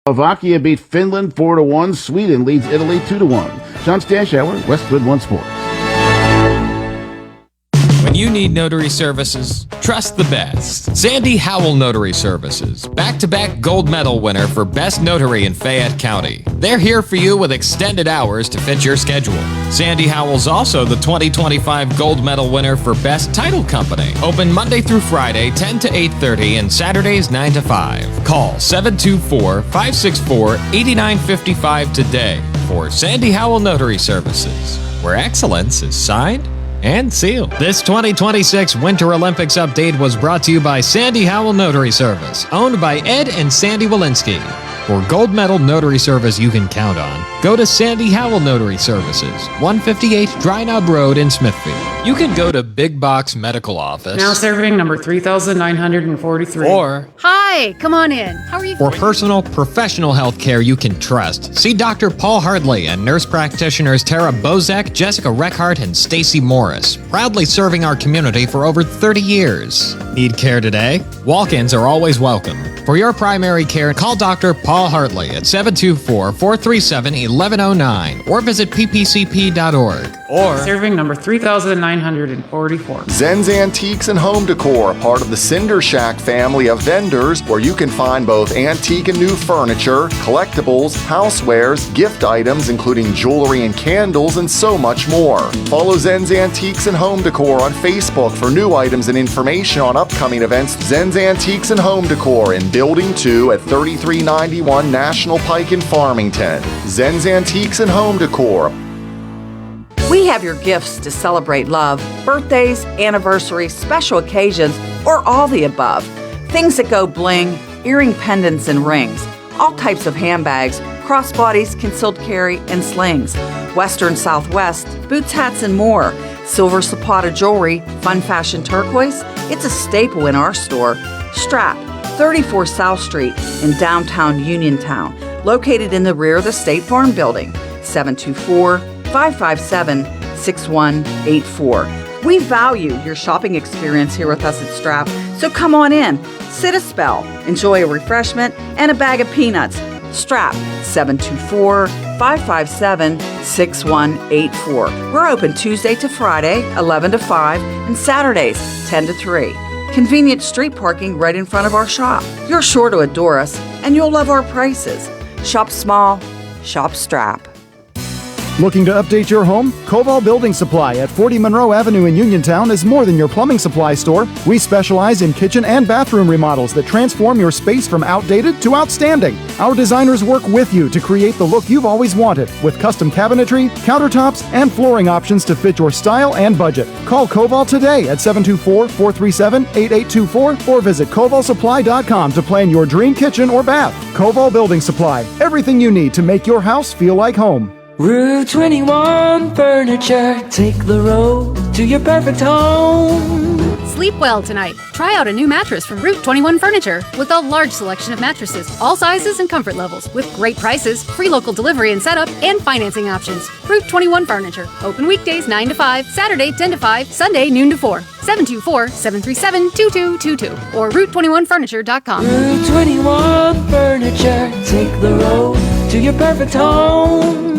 Slovakia beat Finland 4-1. Sweden leads Italy 2-1. John Stashauer, Westwood One Sports. When you need notary services, trust the best. Sandy Howell Notary Services, back-to-back gold medal winner for Best Notary in Fayette County. They're here for you with extended hours to fit your schedule. Sandy Howell's also the 2025 gold medal winner for Best Title Company. Open Monday through Friday, 10 to 8:30, and Saturdays, 9 to 5. Call 724-564-8955 today for Sandy Howell Notary Services, where excellence is signed and sealed. This 2026 Winter Olympics update was brought to you by Sandy Howell Notary Service, owned by Ed and Sandy Walensky. For gold medal notary service you can count on, go to Sandy Howell Notary Services, 158 Dry Knob Road in Smithfield. You can go to Big Box Medical Office. Now serving number 3,943. Or, hi, come on in. How are you? For personal, professional health care you can trust, see Dr. Paul Hardley and nurse practitioners Tara Bozak, Jessica Reckhart, and Stacy Morris, proudly serving our community for over 30 years. Need care today? Walk-ins are always welcome. For your primary care, call Dr. Paul Hartley at 724-437-1109 or visit ppcp.org. Or serving number 3,944. Zen's Antiques and Home Decor, part of the Cinder Shack family of vendors, where you can find both antique and new furniture, collectibles, housewares, gift items including jewelry and candles, and so much more. Follow Zen's Antiques and Home Decor on Facebook for new items and information on upcoming events. Zen's Antiques and Home Decor in Building 2 at 3391 National Pike in Farmington. Zen's Antiques and Home Decor. We have your gifts to celebrate love, birthdays, anniversaries, special occasions, or all the above. Things that go bling, earring pendants and rings, all types of handbags, crossbodies, concealed carry, and slings. Western Southwest, boots, hats, and more. Silver Zapata jewelry, fun fashion turquoise, it's a staple in our store. Strap, 34 South Street in downtown Uniontown, located in the rear of the State Farm Building, 724-557-6184. We value your shopping experience here with us at Strap, so come on in, sit a spell, enjoy a refreshment, and a bag of peanuts. Strap, 724-557-6184. We're open Tuesday to Friday, 11 to 5, and Saturdays, 10 to 3. Convenient street parking right in front of our shop. You're sure to adore us, and you'll love our prices. Shop small, shop Strap. Looking to update your home? Koval Building Supply at 40 Monroe Avenue in Uniontown is more than your plumbing supply store. We specialize in kitchen and bathroom remodels that transform your space from outdated to outstanding. Our designers work with you to create the look you've always wanted, with custom cabinetry, countertops, and flooring options to fit your style and budget. Call Koval today at 724-437-8824 or visit kovalsupply.com to plan your dream kitchen or bath. Koval Building Supply, everything you need to make your house feel like home. Route 21 Furniture, take the road to your perfect home. Sleep well tonight. Try out a new mattress from Route 21 Furniture with a large selection of mattresses, all sizes and comfort levels, with great prices, free local delivery and setup, and financing options. Route 21 Furniture. Open weekdays 9 to 5, Saturday 10 to 5, Sunday noon to 4. 724-737-2222 or Route21Furniture.com. Route 21 Furniture, take the road to your perfect home.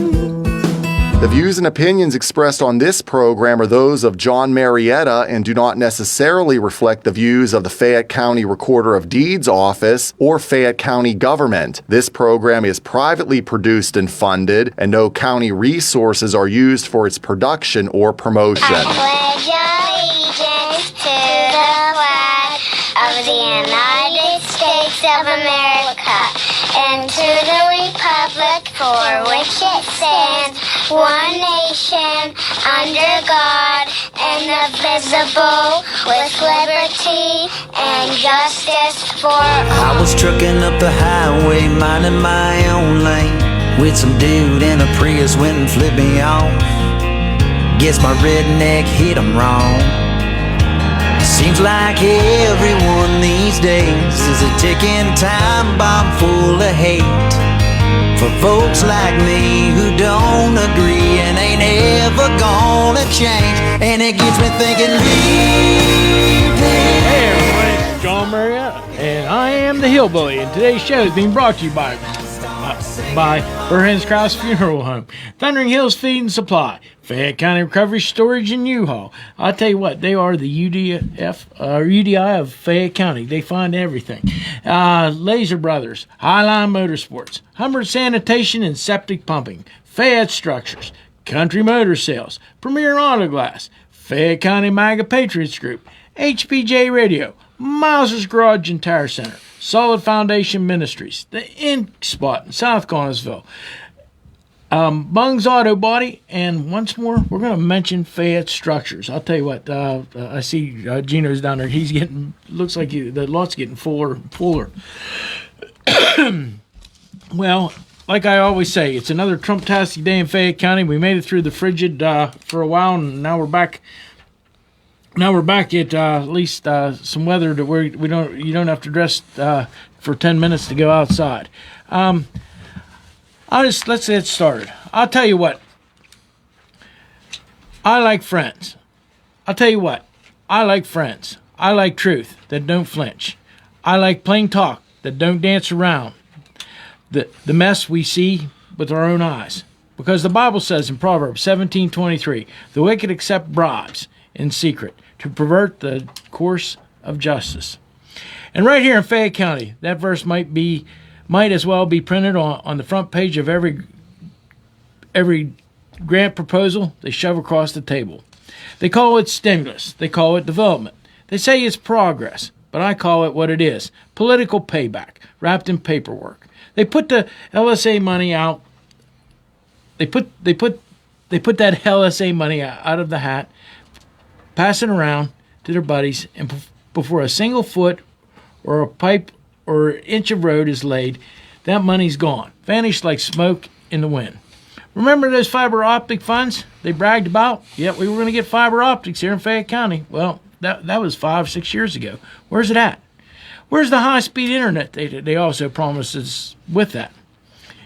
The views and opinions expressed on this program are those of John Marietta and do not necessarily reflect the views of the Fayette County Recorder of Deeds Office or Fayette County government. This program is privately produced and funded, and no county resources are used for its production or promotion. I pledge allegiance to the flag of the United States of America and to the republic for which it stands, one nation, under God, indivisible, with liberty and justice for all. I was trucking up the highway, minding my own lane, with some dude in a Prius went and flipped me off. Guess my redneck hit him wrong. Seems like everyone these days is a ticking time bomb full of hate for folks like me who don't agree and ain't ever gonna change. And it gets me thinking, Hey everyone, it's John Marietta, and I am the Hillbilly, and today's show is being brought to you by by Burhan's Cross Funeral Home, Thundering Hills Feed and Supply, Fayette County Recovery Storage and U-Haul. I'll tell you what, they are the UDI of Fayette County. They find everything. Laser Brothers, Highline Motorsports, Humber Sanitation and Septic Pumping, Fayette Structures, Country Motor Sales, Premier Auto Glass, Fayette County MAGA Patriots Group, HPJ Radio, Miles's Garage and Tire Center, Solid Foundation Ministries, The Ink Spot in South Connersville, Bung's Auto Body, and once more, we're going to mention Fayette Structures. I'll tell you what, I see Gino's down there. He's looks like the lot's getting fuller and fuller. Well, like I always say, it's another Trump-tastic day in Fayette County. We made it through the frigid for a while, and now we're back. Now we're back at least some weather that you don't have to dress for 10 minutes to go outside. Let's get started. I'll tell you what. I like friends. I'll tell you what. I like friends. I like truth that don't flinch. I like plain talk that don't dance around the mess we see with our own eyes. Because the Bible says in Proverbs 17:23, the wicked accept bribes in secret to pervert the course of justice. And right here in Fayette County, that verse might as well be printed on the front page of every grant proposal they shove across the table. They call it stimulus. They call it development. They say it's progress, but I call it what it is: political payback wrapped in paperwork. They put the LSA money out. They put that LSA money out of the hat, pass it around to their buddies, and before a single foot or a pipe or inch of road is laid, that money's gone, vanished like smoke in the wind. Remember those fiber optic funds they bragged about? Yep, we were going to get fiber optics here in Fayette County. Well, that was 5-6 years ago. Where's it at? Where's the high-speed internet they also promised us with that?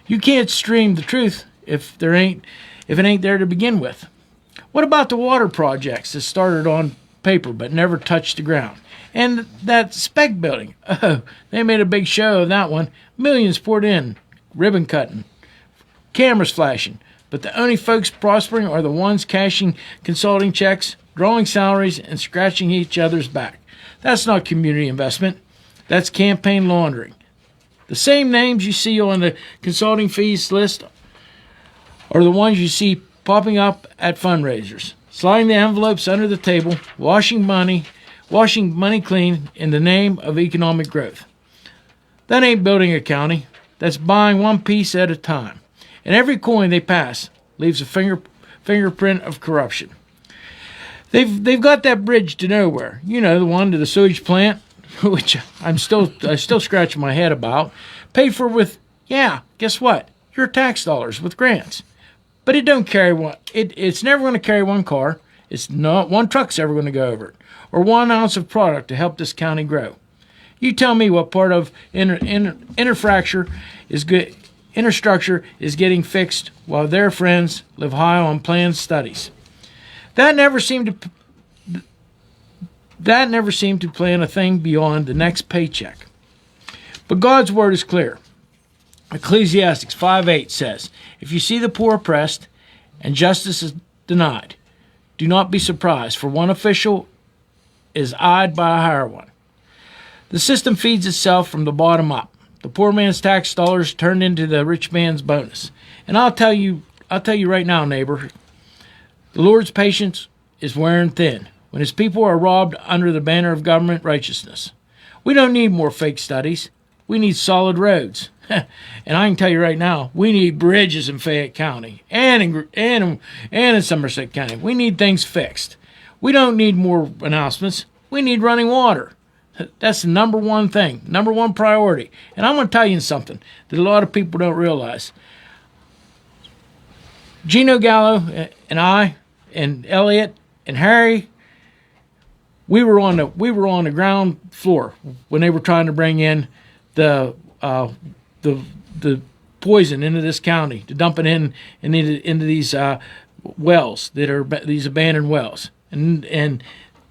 You can't stream the truth if it ain't there to begin with. What about the water projects that started on paper but never touched the ground? And that spec building, oh, they made a big show of that one. Millions poured in, ribbon cutting, cameras flashing. But the only folks prospering are the ones cashing consulting checks, drawing salaries, and scratching each other's back. That's not community investment. That's campaign laundering. The same names you see on the consulting fees list are the ones you see popping up at fundraisers, sliding the envelopes under the table, washing money clean in the name of economic growth. That ain't building a county. That's buying one piece at a time. And every coin they pass leaves a fingerprint of corruption. They've got that bridge to nowhere. You know, the one to the sewage plant, which I still scratching my head about, paid for with, guess what? Your tax dollars with grants. But it don't carry one. It's never going to carry one car. It's not one truck's ever going to go over it, or 1 ounce of product to help this county grow. You tell me what part of infrastructure is getting fixed while their friends live high on planned studies. That never seemed to plan a thing beyond the next paycheck. But God's word is clear. Ecclesiastes 5:8 says, if you see the poor oppressed and justice is denied, do not be surprised, for one official is eyed by a higher one. The system feeds itself from the bottom up. The poor man's tax dollars turned into the rich man's bonus. And I'll tell you right now, neighbor, the Lord's patience is wearing thin when his people are robbed under the banner of government righteousness. We don't need more fake studies. We need solid roads. And I can tell you right now, we need bridges in Fayette County and in Somerset County. We need things fixed. We don't need more announcements. We need running water. That's the number one thing, number one priority. And I'm going to tell you something that a lot of people don't realize. Gino Gallo and I and Elliot and Harry, we were on the ground floor when they were trying to bring in the poison into this county, to dump it into these wells that are these abandoned wells. And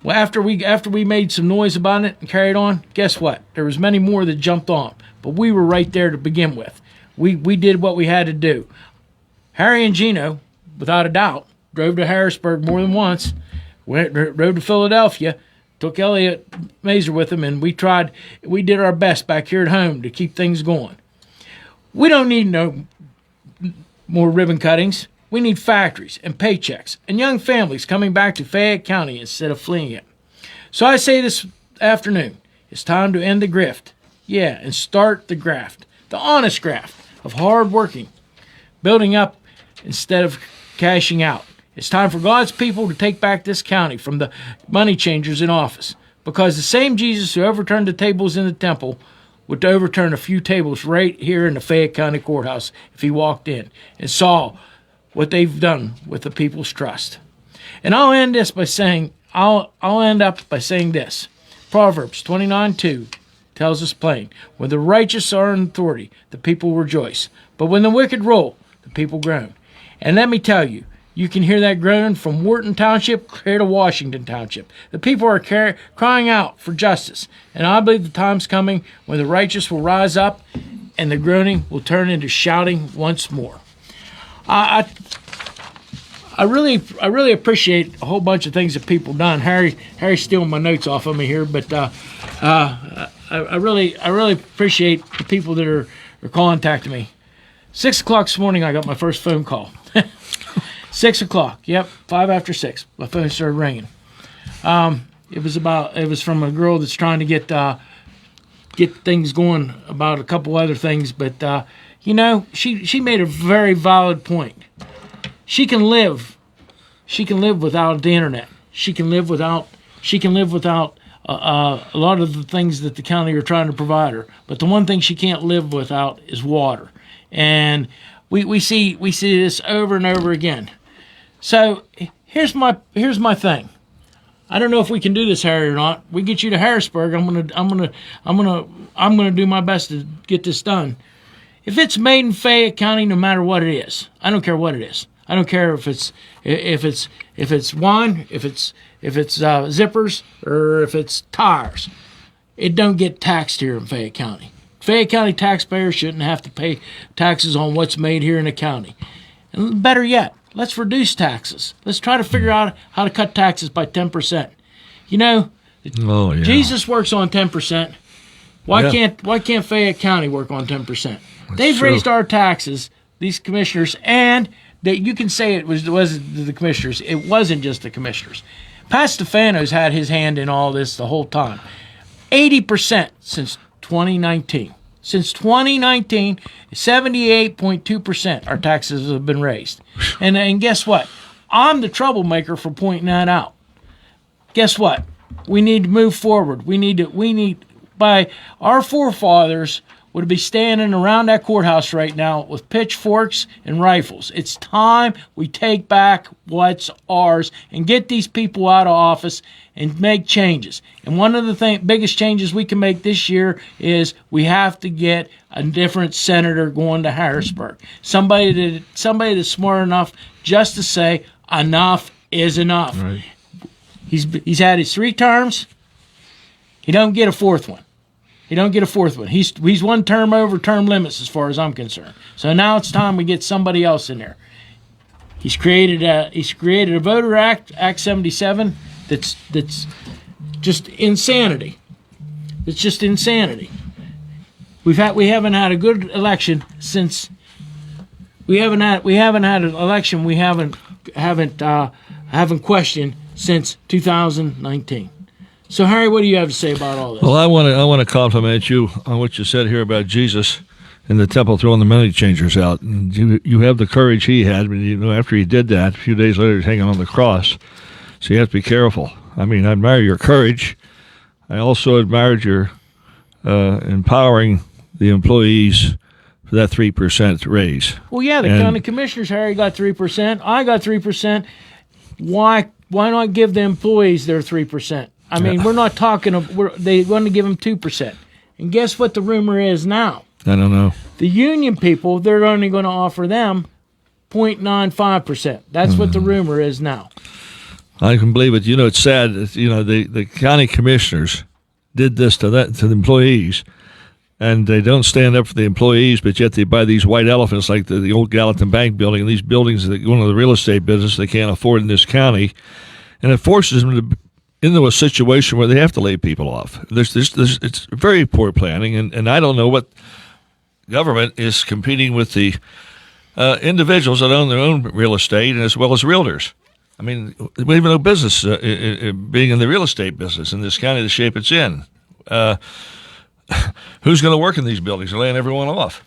after we made some noise about it and carried on, guess what? There was many more that jumped on, but we were right there to begin with. we did what we had to do. Harry and Gino, without a doubt, drove to Harrisburg more than once, rode to Philadelphia, took Elliot Mazer with them, and we did our best back here at home to keep things going. We don't need no more ribbon cuttings. We need factories and paychecks and young families coming back to Fayette County instead of fleeing it. So I say this afternoon, it's time to end the grift. Yeah, and start the graft, the honest graft of hard working, building up instead of cashing out. It's time for God's people to take back this county from the money changers in office, because the same Jesus who overturned the tables in the temple would overturn a few tables right here in the Fayette County Courthouse if he walked in and saw what they've done with the people's trust. And I'll end up by saying this. Proverbs 29:2 tells us plain, when the righteous are in authority, the people rejoice. But when the wicked rule, the people groan. And let me tell you, you can hear that groaning from Wharton Township clear to Washington Township. The people are crying out for justice. And I believe the time's coming when the righteous will rise up and the groaning will turn into shouting once more. I really appreciate a whole bunch of things that people done. Harry's stealing my notes off of me here, but I really appreciate the people that are contacting me. 6 o'clock this morning, I got my first phone call. 6 o'clock. Yep, 5 after 6. My phone started ringing. It was from a girl that's trying to get things going about a couple other things, but she made a very valid point. She can live without the internet. She can live without a lot of the things that the county are trying to provide her. But the one thing she can't live without is water. And we see this over and over again. So here's my thing. I don't know if we can do this, Harry, or not. We get you to Harrisburg. I'm gonna do my best to get this done. If it's made in Fayette County, no matter what it is, I don't care what it is. I don't care if it's wine, if it's zippers, or if it's tires. It don't get taxed here in Fayette County. Fayette County taxpayers shouldn't have to pay taxes on what's made here in the county. And better yet, let's reduce taxes. Let's try to figure out how to cut taxes by 10%. Jesus works on 10%. Why can't Fayette County work on 10%? They've raised our taxes, these commissioners, and that you can say it was the commissioners. It wasn't just the commissioners. Pat Stefano's had his hand in all this the whole time. 80% since 2019. Since 2019, 78.2% our taxes have been raised. And guess what? I'm the troublemaker for pointing that out. Guess what? We need to move forward. By our forefathers would be standing around that courthouse right now with pitchforks and rifles. It's time we take back what's ours and get these people out of office and make changes. And one of the biggest changes we can make this year is we have to get a different senator going to Harrisburg. Somebody that's smart enough just to say enough is enough. Right. He's had his 3 terms. He don't get a fourth one. He's one term over term limits as far as I'm concerned. So now it's time we get somebody else in there. He's created a voter act, Act 77, that's just insanity. It's just insanity. We haven't had a good election since. We haven't had an election we haven't questioned since 2019. So, Harry, what do you have to say about all this? Well, I want to compliment you on what you said here about Jesus in the temple throwing the money changers out. And you have the courage he had. After he did that, a few days later, he's hanging on the cross. So you have to be careful. I admire your courage. I also admired your empowering the employees for that 3% raise. Well, yeah, the county commissioners, Harry, got 3%. I got 3%. Why not give the employees their 3%? We're not talking. They want to give them 2%. And guess what the rumor is now? I don't know. The union people, they're only going to offer them 0.95%. That's what the rumor is now. I can believe it. It's sad. The county commissioners did this to the employees. and they don't stand up for the employees, but yet they buy these white elephants like the old Gallatin Bank building and these buildings that go into the real estate business they can't afford in this county, and it forces them into a situation where they have to lay people off. It's very poor planning, and I don't know what government is competing with the individuals that own their own real estate as well as realtors. I mean, we have no business being in the real estate business in this county, the shape it's in. Who's going to work in these buildings? They're laying everyone off.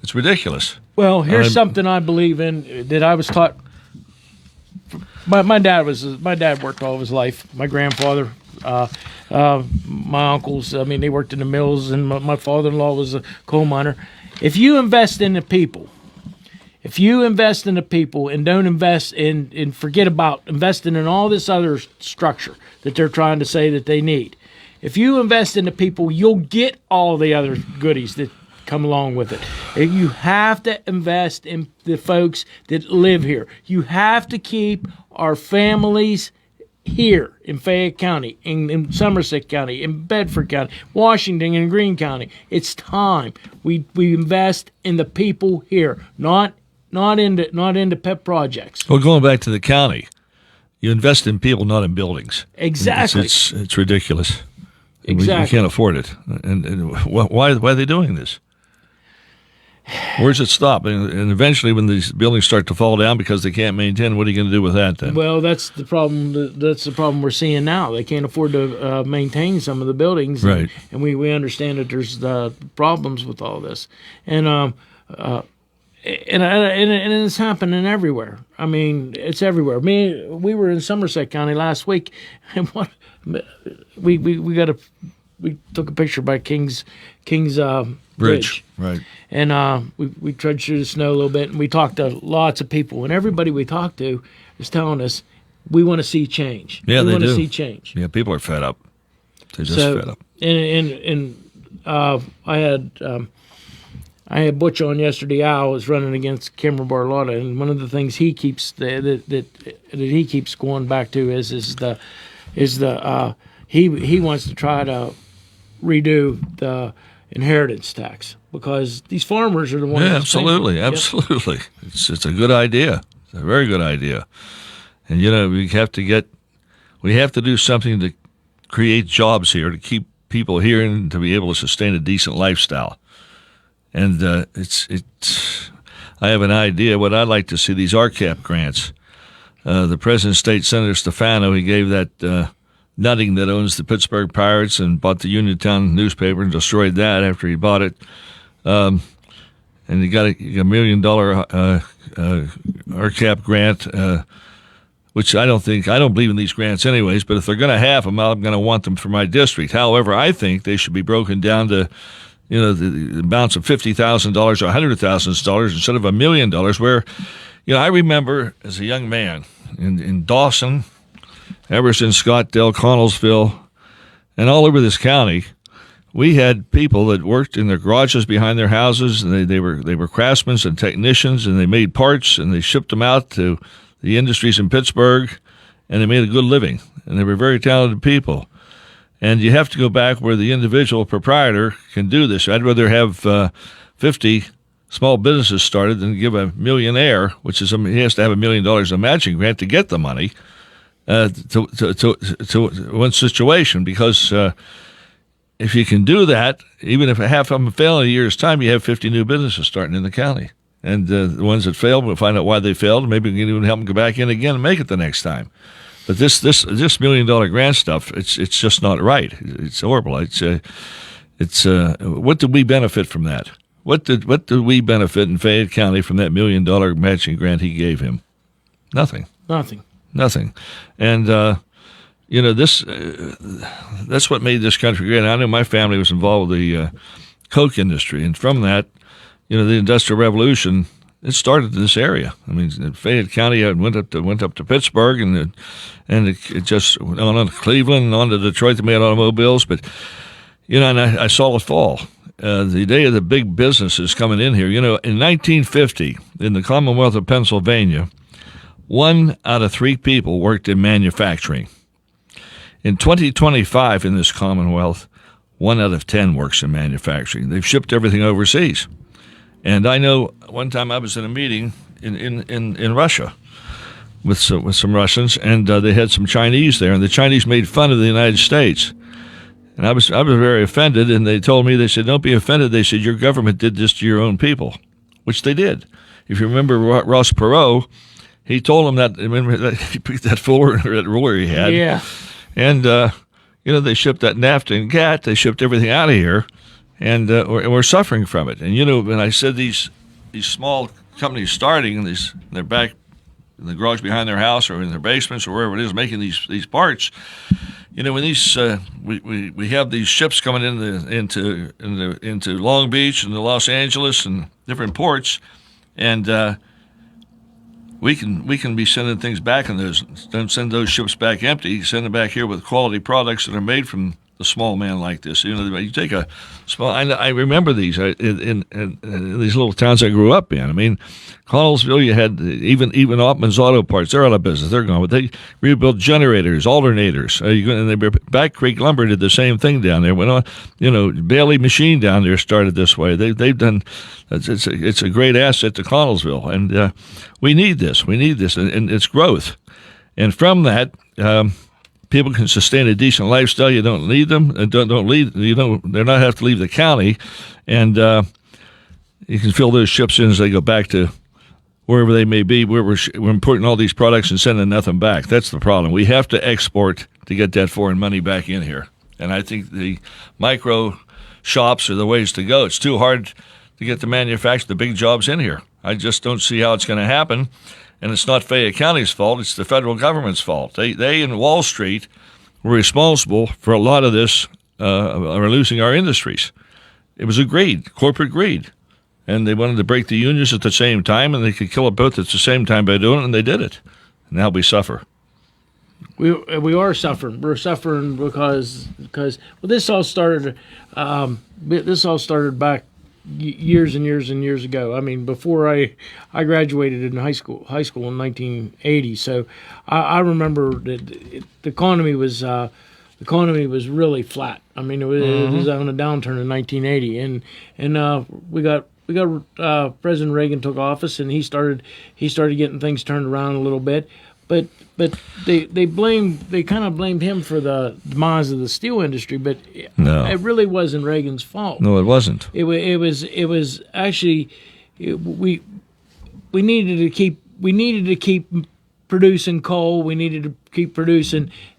It's ridiculous. Well, here's something I believe in that I was taught. My dad worked all of his life. My grandfather, my uncles. I mean, they worked in the mills, and my father-in-law was a coal miner. If you invest in the people, and don't invest in forget about investing in all this other structure that they're trying to say that they need. If you invest in the people, you'll get all the other goodies that come along with it. You have to invest in the folks that live here. You have to keep our families here in Fayette County, in Somerset County, in Bedford County, Washington, and Greene County. It's time we invest in the people here, not into pet projects. Well, going back to the county, you invest in people, not in buildings. Exactly. It's ridiculous. Exactly. We can't afford it. And why are they doing this? Where does it stop? And eventually, when these buildings start to fall down because they can't maintain, what are you going to do with that then? Well, that's the problem. That's the problem we're seeing now. They can't afford to maintain some of the buildings, right? And we understand that there's problems with all this, and it's happening everywhere. I mean, it's everywhere. We were in Somerset County last week, and we took a picture by King's Bridge, right? And we trudged through the snow a little bit, and we talked to lots of people, and everybody we talked to is telling us we want to see change. Yeah, we they want do. to see change. Yeah, people are fed up. They're just fed up. And I had Butch on yesterday. Al was running against Kimmer Barlotta, and one of the things he keeps that he keeps going back to is he wants to try to redo the inheritance tax because these farmers are the ones. Yeah, absolutely. It's a good idea. It's a very good idea, and we have to do something to create jobs here to keep people here and to be able to sustain a decent lifestyle. And I have an idea. What I'd like to see, these RCAP grants. The President, State Senator Stefano, he gave that nutting that owns the Pittsburgh Pirates and bought the Uniontown newspaper and destroyed that after he bought it. And he got a $1 million RCAP grant, which I don't believe in these grants anyways, but if they're going to have them, I'm going to want them for my district. However, I think they should be broken down to the amounts of $50,000 or $100,000 instead of $1 million, where, I remember as a young man in Dawson, Everson, Scottsdale, Connellsville, and all over this county, we had people that worked in their garages behind their houses, and they were craftsmen and technicians, and they made parts, and they shipped them out to the industries in Pittsburgh, and they made a good living, and they were very talented people. And you have to go back where the individual proprietor can do this. I'd rather have 50 small businesses started than give a millionaire, which is he has to have $1 million in matching grant to get the money to one situation. Because if you can do that, even if half of them fail in a year's time, you have 50 new businesses starting in the county. And the ones that failed, we'll find out why they failed, and maybe we can even help them go back in again and make it the next time. But this $1 million grant stuff, it's just not right. It's horrible. What did we benefit from that? What did we benefit in Fayette County from that $1 million matching grant he gave him? Nothing. And that's what made this country great. I know my family was involved with the Coke industry, and from that, the Industrial Revolution. It started in this area. I mean, Fayette County went up to Pittsburgh, and it just went on to Cleveland and on to Detroit. They made automobiles, but and I saw it fall. The day of the big businesses coming in here. In 1950, in the Commonwealth of Pennsylvania, 1 out of 3 people worked in manufacturing. In 2025, in this Commonwealth, 1 out of 10 works in manufacturing. They've shipped everything overseas. And I know one time I was in a meeting in Russia with some Russians, and they had some Chinese there, and the Chinese made fun of the United States. And I was very offended, and they told me, they said, don't be offended. They said, your government did this to your own people, which they did. If you remember Ross Perot, he told them that, remember that ruler he had? Yeah. And, they shipped that NAFTA and GATT, they shipped everything out of here, and we're suffering from it. And, when I said these small companies starting, and they're back in the garage behind their house or in their basements or wherever it is making these parts, when these we have these ships coming into Long Beach and Los Angeles and different ports, and we can be sending things back in those. Don't send those ships back empty. Send them back here with quality products that are made from the small man like this. You take a small. I remember these in these little towns I grew up in. I mean, Connellsville, you had even Ottman's Auto Parts. They're out of business. They're gone. But they rebuilt generators, alternators. And Back Creek Lumber did the same thing down there. Went on, Bailey Machine down there started this way. They've done. It's a great asset to Connellsville, and we need this. We need this, and it's growth. And from that. People can sustain a decent lifestyle. You don't need them. Don't leave. They're not have to leave the county, and you can fill those ships in as they go back to wherever they may be. We're importing all these products and sending nothing back. That's the problem. We have to export to get that foreign money back in here. And I think the micro shops are the ways to go. It's too hard to get the big jobs in here. I just don't see how it's going to happen. And it's not Fayette County's fault. It's the federal government's fault. They in Wall Street were responsible for a lot of this, are losing our industries. It was corporate greed. And they wanted to break the unions at the same time, and they could kill it both at the same time by doing it, and they did it. And now we suffer. We are suffering. We're suffering because this all started back years and years and years ago. I mean, before I graduated in high school in 1980. So I remember that the economy was really flat. I mean, it was on a downturn in 1980, and we got President Reagan took office, and he started getting things turned around a little bit. But they kind of blamed him for the demise of the steel industry, but no, it really wasn't Reagan's fault. No, it wasn't. It was actually we needed to keep producing coal. We needed to keep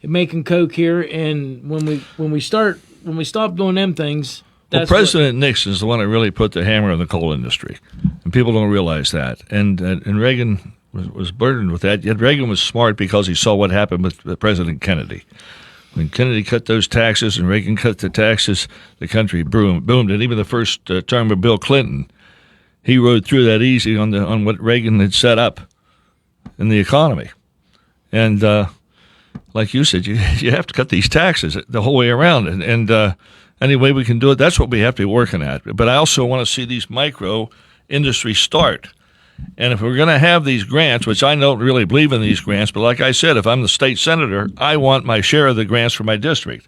making coke here, and when we stop doing them things. President Nixon is the one that really put the hammer on the coal industry, and people don't realize that. And Reagan was burdened with that. Yet Reagan was smart because he saw what happened with President Kennedy. When Kennedy cut those taxes and Reagan cut the taxes, the country boomed. And even the first term of Bill Clinton, he rode through that easy on what Reagan had set up in the economy. And like you said, you have to cut these taxes the whole way around. And any way we can do it, that's what we have to be working at. But I also want to see these micro industries start. And if we're going to have these grants, which I don't really believe in these grants, but like I said, if I'm the state senator, I want my share of the grants for my district.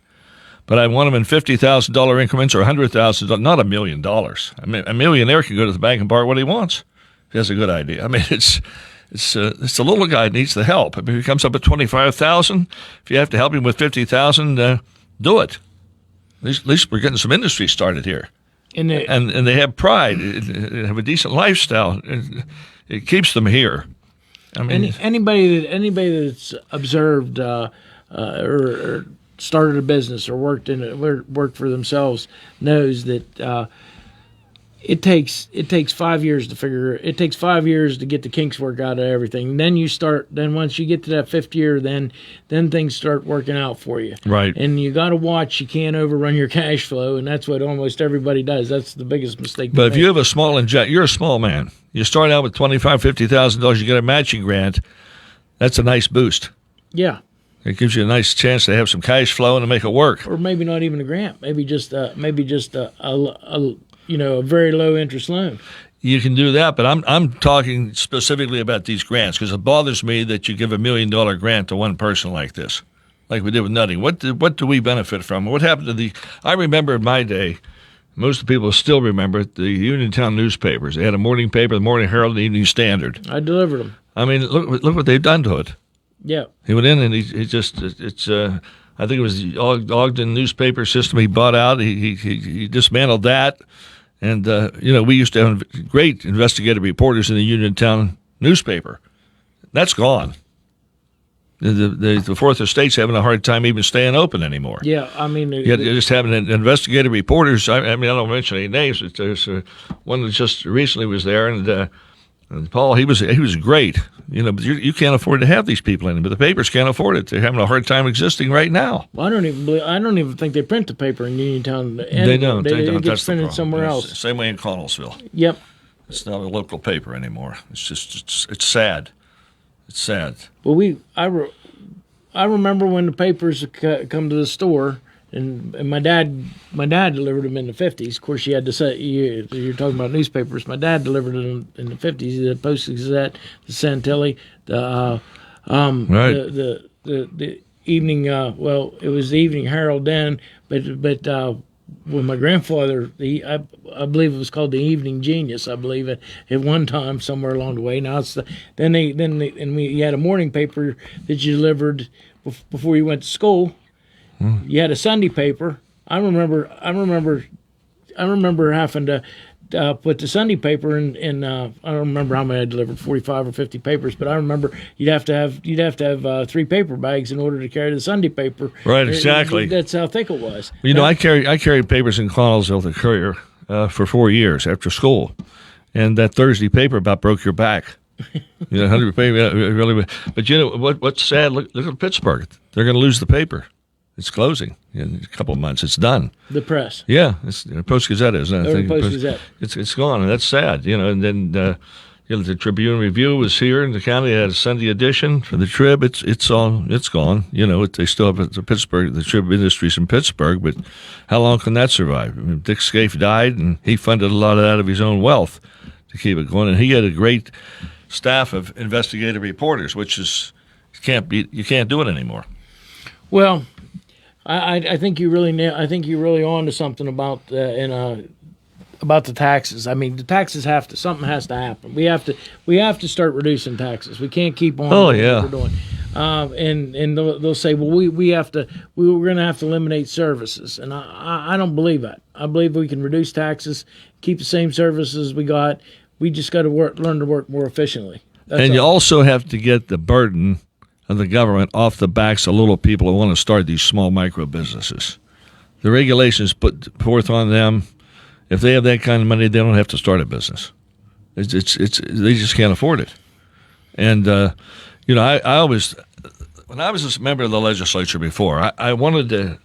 But I want them in $50,000 increments or $100,000, not $1 million. I mean, a millionaire can go to the bank and borrow what he wants. If he has a good idea. I mean, it's the little guy that needs the help. I mean, if he comes up at $25,000, if you have to help him with $50,000, do it. At least we're getting some industry started here. And they have pride, have a decent lifestyle. It keeps them here. I mean, anybody that's observed or started a business or worked for themselves knows that it takes 5 years to figure. It takes 5 years to get the kinks worked out of everything. Then once you get to that fifth year, then things start working out for you. Right. And you got to watch. You can't overrun your cash flow, and that's what almost everybody does. That's the biggest mistake. But if you have a small you're a small man. You start out with $50,000. You get a matching grant. That's a nice boost. Yeah. It gives you a nice chance to have some cash flow and to make it work. Or maybe not even a grant. Maybe just a very low interest loan. You can do that, but I'm talking specifically about these grants because it bothers me that you give $1 million grant to one person like this. like we did with nutting. What do we benefit from? What happened to the? I remember in my day, most of the people still remember the Uniontown newspapers. They had a morning paper, the Morning Herald, and the Evening Standard. I delivered them. I mean, look what they've done to it. Yeah. He went in and he just I think it was the Ogden newspaper system he bought out. He dismantled that, and we used to have great investigative reporters in the Uniontown newspaper. That's gone. The Fourth Estate's having a hard time even staying open anymore. Yeah, I mean, you're just having investigative reporters. I mean, I don't mention any names, but there's one that just recently was there, and Paul, he was great. But you can't afford to have these people in, but the papers can't afford it. They're having a hard time existing right now. Well, I don't even think they print the paper in Uniontown. They don't. They don't. Get printed somewhere else. Same way in Connellsville. Yep. It's not a local paper anymore. It's just it's sad. It's sad. Well, I remember when the papers come to the store, and my dad delivered them in the 50s. Of course, you had to say you're talking about newspapers. My dad delivered them in the 50s. The Post-Gazette, the Santilli, the evening. Well, it was the Evening Herald then, but with my grandfather, I believe it was called the Evening Genius. I believe at one time somewhere along the way. Now it's you had a morning paper that you delivered before you went to school. You had a Sunday paper. I remember having to put the Sunday paper in. I don't remember how many I delivered, 45 or 50 papers, but I remember you'd have to have 3 paper bags in order to carry the Sunday paper. Right, exactly. That's how thick it was. I carried papers in Connellsville, the Courier, for 4 years after school, and that Thursday paper about broke your back. 100 paper really. But what's sad? Look at Pittsburgh. They're going to lose the paper. It's closing in a couple of months. It's done. The press. Yeah, it's Post-Gazette, isn't it? Post-Gazette. It's gone, and that's sad. And then the Tribune Review was here in the county. They had a Sunday edition for the Trib. It's gone. They still have the Trib Industries in Pittsburgh, but how long can that survive? I mean, Dick Scaife died, and he funded a lot of that out of his own wealth to keep it going, and he had a great staff of investigative reporters, which is you can't do it anymore. Well, I think you really on to something about about the taxes. I mean, the taxes something has to happen. We have to start reducing taxes. We can't keep on what we're doing. And they'll say, well, we're going to have to eliminate services, and I don't believe that. I believe we can reduce taxes, keep the same services we got. We just got to learn to work more efficiently. You also have to get the burden of the government off the backs of little people who want to start these small micro businesses. The regulations put forth on them. If they have that kind of money, they don't have to start a business. They just can't afford it. And I always, when I was a member of the legislature before, I wanted to.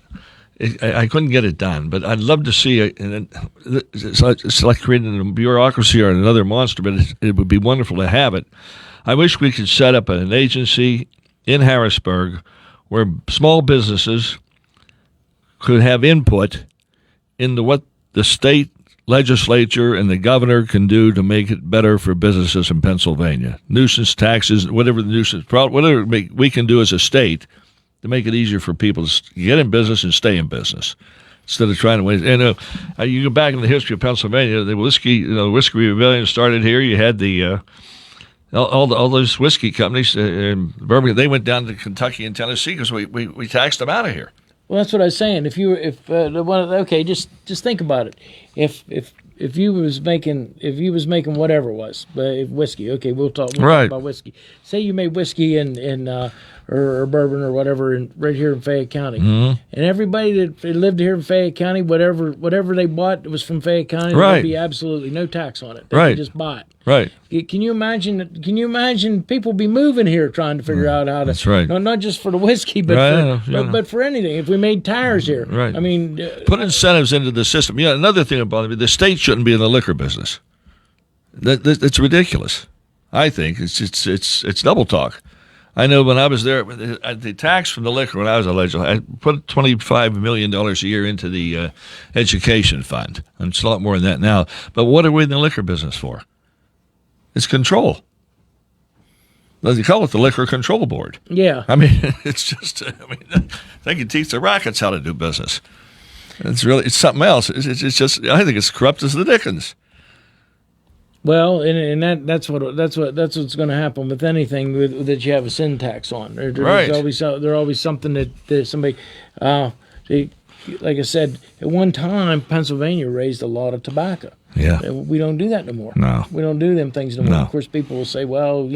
I couldn't get it done, but I'd love to see it. And it's like creating a bureaucracy or another monster, but it would be wonderful to have it. I wish we could set up an agency in Harrisburg where small businesses could have input into what the state legislature and the governor can do to make it better for businesses in Pennsylvania. Nuisance taxes, whatever we can do as a state to make it easier for people to get in business and stay in business instead of trying to wait. And you go back in the history of Pennsylvania, the whiskey rebellion started here. You had the all those whiskey companies in Birmingham. They went down to Kentucky and Tennessee because we taxed them out of here. Well, that's what I was saying. Just think about it. If you was making whatever it was, whiskey. Okay, we'll talk about whiskey. Say you made whiskey or bourbon or whatever right here in Fayette County, and everybody that lived here in Fayette County, whatever they bought that was from Fayette County, there'd be absolutely no tax on it. They could just buy it. Right. Can you imagine people be moving here trying to figure out how to? That's right. Not just for the whiskey, but for anything. If we made tires here, right. I mean, put incentives into the system. Another thing about me, the state shouldn't be in the liquor business. That's ridiculous. I think it's double talk. I know when I was there, the tax from the liquor when I was a legislator, I put $25 million a year into the education fund. And it's a lot more than that now. But what are we in the liquor business for? It's control. They call it the Liquor Control Board. Yeah. I mean, it's just, they can teach the rackets how to do business. It's something else. It's just, I think it's corrupt as the dickens. Well, and that's what's going to happen with anything that you have a sin tax on. Right. There's always something that somebody, like I said, at one time Pennsylvania raised a lot of tobacco. Yeah. We don't do that no more. No. We don't do them things no more. No. Of course, people will say, well,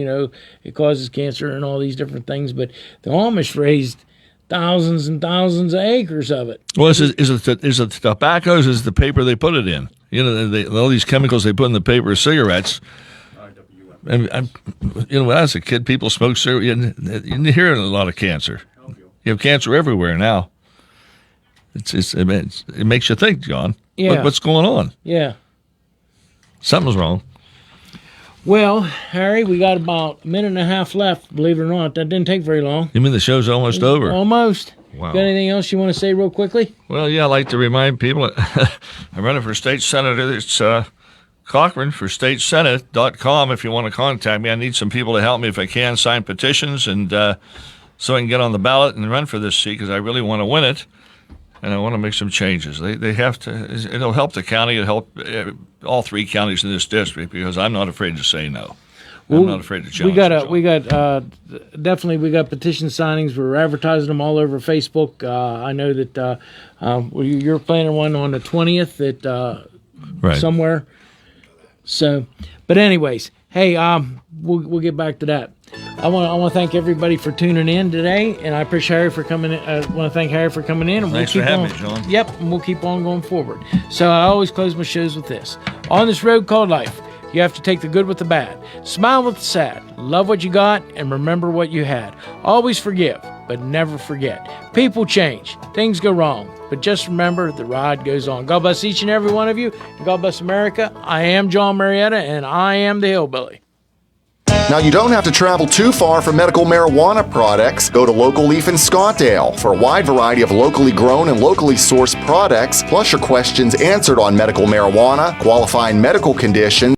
it causes cancer and all these different things, but the Amish raised thousands and thousands of acres of it. Well, is it the tobaccos? Is it the paper they put it in? All these chemicals they put in the paper of cigarettes. And when I was a kid, people smoked cigarettes. You didn't hear a lot of cancer. You have cancer everywhere now. It makes you think, John. Yeah. What's going on? Yeah. Something's wrong. Well, Harry, we got about a minute and a half left, believe it or not. That didn't take very long. You mean the show's almost over? Almost. Wow. Got anything else you want to say real quickly? Well, yeah, I'd like to remind people I'm running for state senator. It's Cochran for statesenate.com if you want to contact me. I need some people to help me if I can, sign petitions, and so I can get on the ballot and run for this seat because I really want to win it. And I want to make some changes. They have to. It'll help the county. It'll help all three counties in this district because I'm not afraid to say no. I'm not afraid to challenge. We got petition signings. We're advertising them all over Facebook. I know that you're planning one on the 20th at somewhere. So, but anyways, hey, we'll get back to that. I want to thank everybody for tuning in today, and I appreciate Harry for coming in. I want to thank Harry for coming in. And Thanks for having me, John. Yep, and we'll keep on going forward. So I always close my shows with this. On this road called life, you have to take the good with the bad, smile with the sad, love what you got, and remember what you had. Always forgive, but never forget. People change, things go wrong, but just remember the ride goes on. God bless each and every one of you, and God bless America. I am John Marietta, and I am the Hillbilly. Now, you don't have to travel too far for medical marijuana products. Go to Local Leaf in Scottdale for a wide variety of locally grown and locally sourced products, plus your questions answered on medical marijuana, qualifying medical conditions,